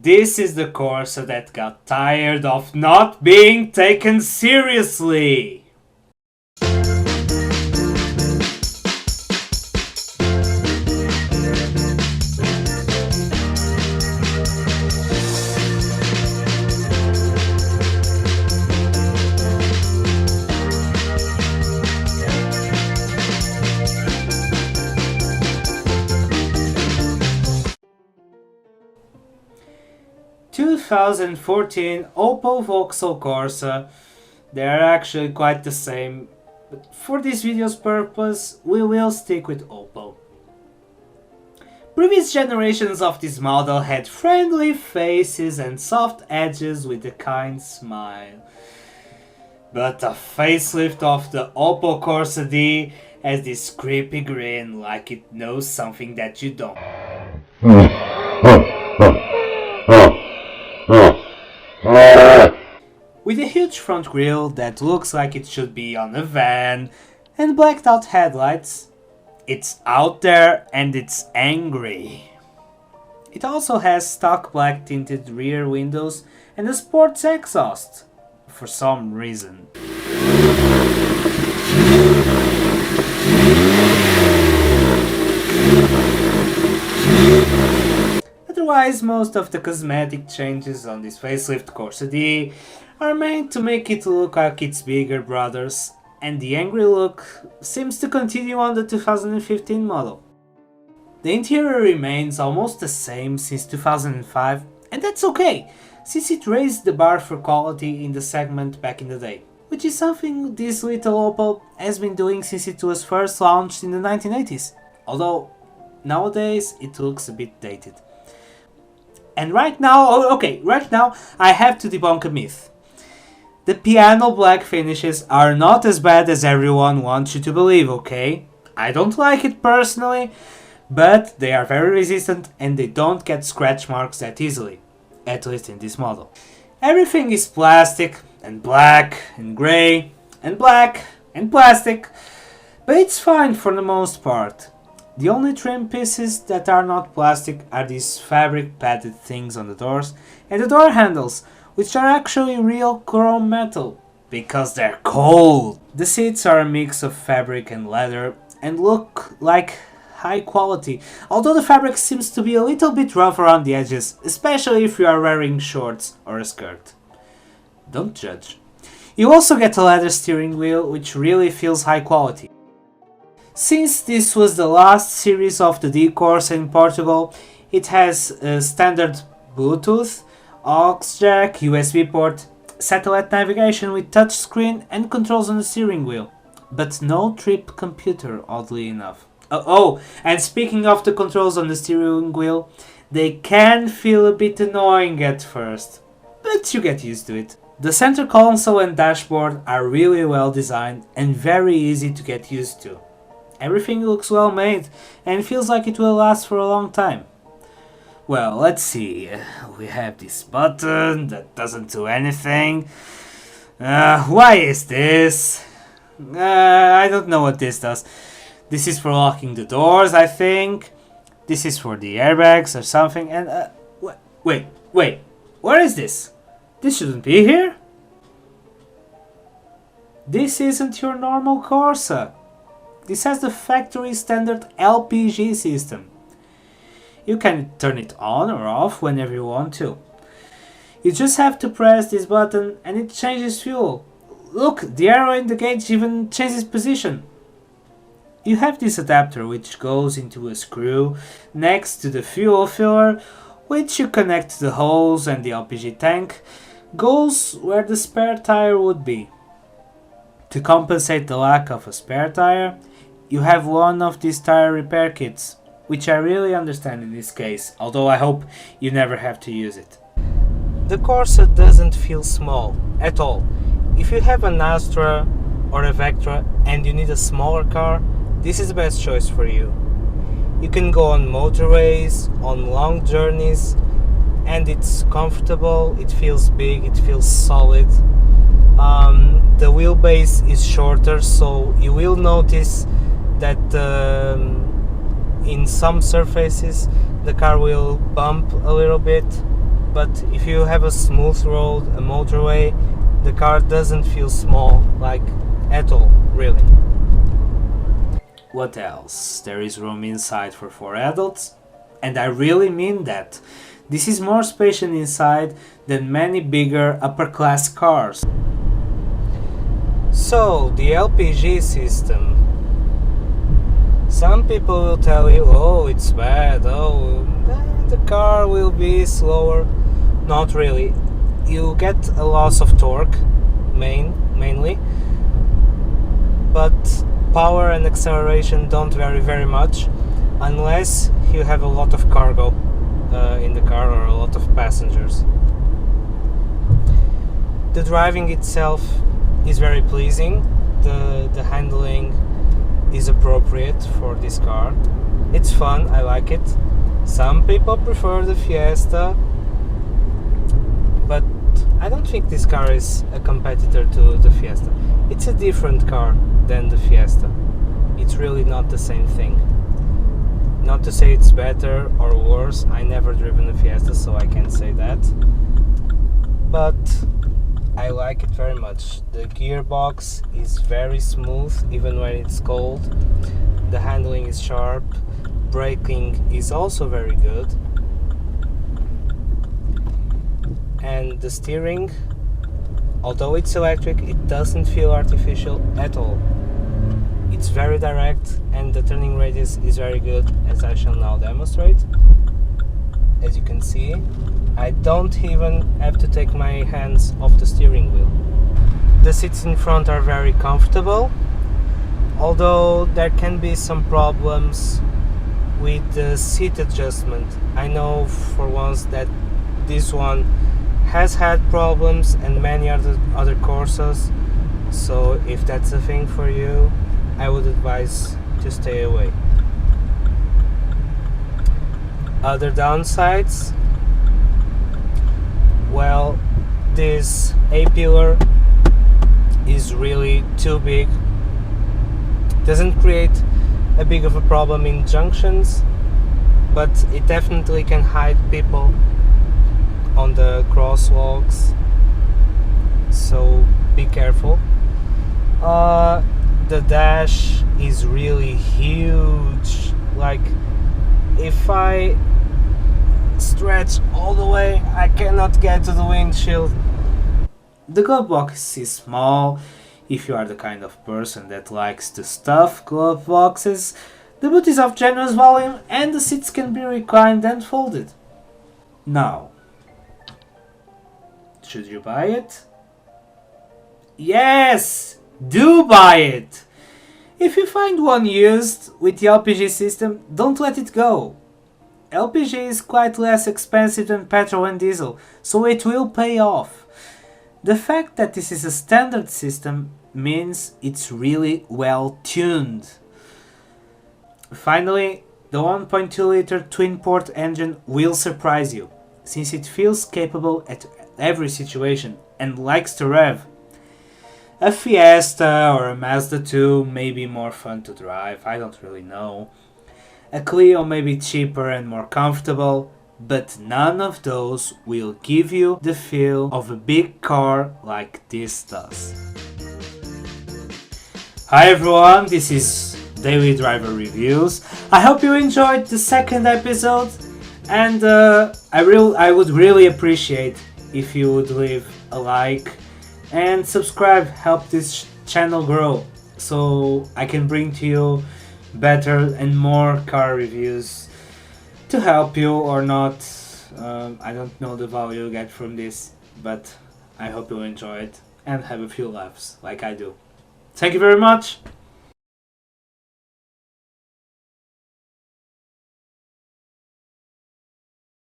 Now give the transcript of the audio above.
This is the Corsa that got tired of not being taken seriously. 2014 Opel Vauxhall Corsa. They are actually quite the same, but for this video's purpose we will stick with Opel. Previous generations of this model had friendly faces and soft edges with a kind smile. But a facelift of the Opel Corsa D has this creepy grin like it knows something that you don't. With a huge front grille that looks like it should be on a van and blacked out headlights, it's out there and it's angry. It also has stock black tinted rear windows and a sports exhaust, for some reason. Otherwise, most of the cosmetic changes on this facelift Corsa D are meant to make it look like its bigger brothers, and the angry look seems to continue on the 2015 model. The interior remains almost the same since 2005, and that's okay, since it raised the bar for quality in the segment back in the day, which is something this little Opel has been doing since it was first launched in the 1980s, although nowadays it looks a bit dated. And right now I have to debunk a myth. The piano black finishes are not as bad as everyone wants you to believe, okay? I don't like it personally, but they are very resistant and they don't get scratch marks that easily, at least in this model. Everything is plastic and black and grey and black and plastic, but it's fine for the most part. The only trim pieces that are not plastic are these fabric padded things on the doors and the door handles, which are actually real chrome metal, because they're cold. The seats are a mix of fabric and leather and look like high quality, although the fabric seems to be a little bit rough around the edges, especially if you are wearing shorts or a skirt. Don't judge. You also get a leather steering wheel, which really feels high quality. Since this was the last series of the D Corsa in Portugal, it has a standard Bluetooth, aux jack, USB port, satellite navigation with touchscreen and controls on the steering wheel, but no trip computer, oddly enough. Oh, and speaking of the controls on the steering wheel, they can feel a bit annoying at first, but you get used to it. The center console and dashboard are really well designed and very easy to get used to. Everything looks well made and feels like it will last for a long time. Well, let's see. We have this button that doesn't do anything. Why is this? I don't know what this does. This is for locking the doors, I think. This is for the airbags or something. And wait. Where is this? This shouldn't be here. This isn't your normal Corsa. This has the factory standard Lpg system. You can turn it on or off whenever you want to. You just have to press this button and it changes fuel. Look, the arrow in the gauge even changes position. You have this adapter which goes into a screw next to the fuel filler, which you connect to the hose, and the LPG tank goes where the spare tire would be. To compensate the lack of a spare tire, you have one of these tire repair kits, which I really understand in this case, although I hope you never have to use it. The Corsa doesn't feel small at all. If you have an Astra or a Vectra and you need a smaller car, this is the best choice for you. You can go on motorways, on long journeys, and it's comfortable, it feels big, it feels solid. The wheelbase is shorter, so you will notice that in some surfaces the car will bump a little bit, but if you have a smooth road, a motorway, the car doesn't feel small, like at all, really. What else? There is room inside for 4 adults, and I really mean that. This is more spacious inside than many bigger upper-class cars. So, the Lpg system. Some people will tell you, oh, it's bad, oh, the car will be slower. Not really. You get a loss of torque, mainly, but power and acceleration don't vary very much, unless you have a lot of cargo in the car or a lot of passengers. The driving itself is very pleasing. The handling is appropriate for this car. It's fun, I like it. Some people prefer the Fiesta, but I don't think this car is a competitor to the Fiesta. It's a different car than the Fiesta. It's really not the same thing. Not to say it's better or worse, I never driven a Fiesta, so I can't say that. But I like it very much. The gearbox is very smooth, even when it's cold. The handling is sharp. Braking is also very good. And the steering, although it's electric, it doesn't feel artificial at all. It's very direct, and the turning radius is very good, as I shall now demonstrate. As you can see, I don't even have to take my hands off the steering wheel. The seats in front are very comfortable, although there can be some problems with the seat adjustment. I know for once that this one has had problems, and many other Corsas, so if that's a thing for you, I would advise to stay away. Other downsides, well, this A-pillar is really too big. Doesn't create a big of a problem in junctions, but it definitely can hide people on the crosswalks, so be careful. The dash is really huge. Like, if I stretch all the way, I cannot get to the windshield. The glove box is small. If you are the kind of person that likes to stuff glove boxes, the boot is of generous volume and the seats can be reclined and folded. Now, should you buy it? Yes! Do buy it! If you find one used with the Lpg system, don't let it go. Lpg is quite less expensive than petrol and diesel, so it will pay off. The fact that this is a standard system means it's really well tuned. Finally, the 1.2 liter twin-port engine will surprise you, since it feels capable at every situation and likes to rev. A Fiesta or a Mazda 2 may be more fun to drive, I don't really know. A Clio may be cheaper and more comfortable, but none of those will give you the feel of a big car like this does. Hi everyone, this is Daily Driver Reviews. I hope you enjoyed the second episode, and I would really appreciate if you would leave a like and subscribe, help this channel grow so I can bring to you better and more car reviews to help you or not. I don't know the value you get from this, but I hope you enjoy it and have a few laughs like I do. Thank you very much.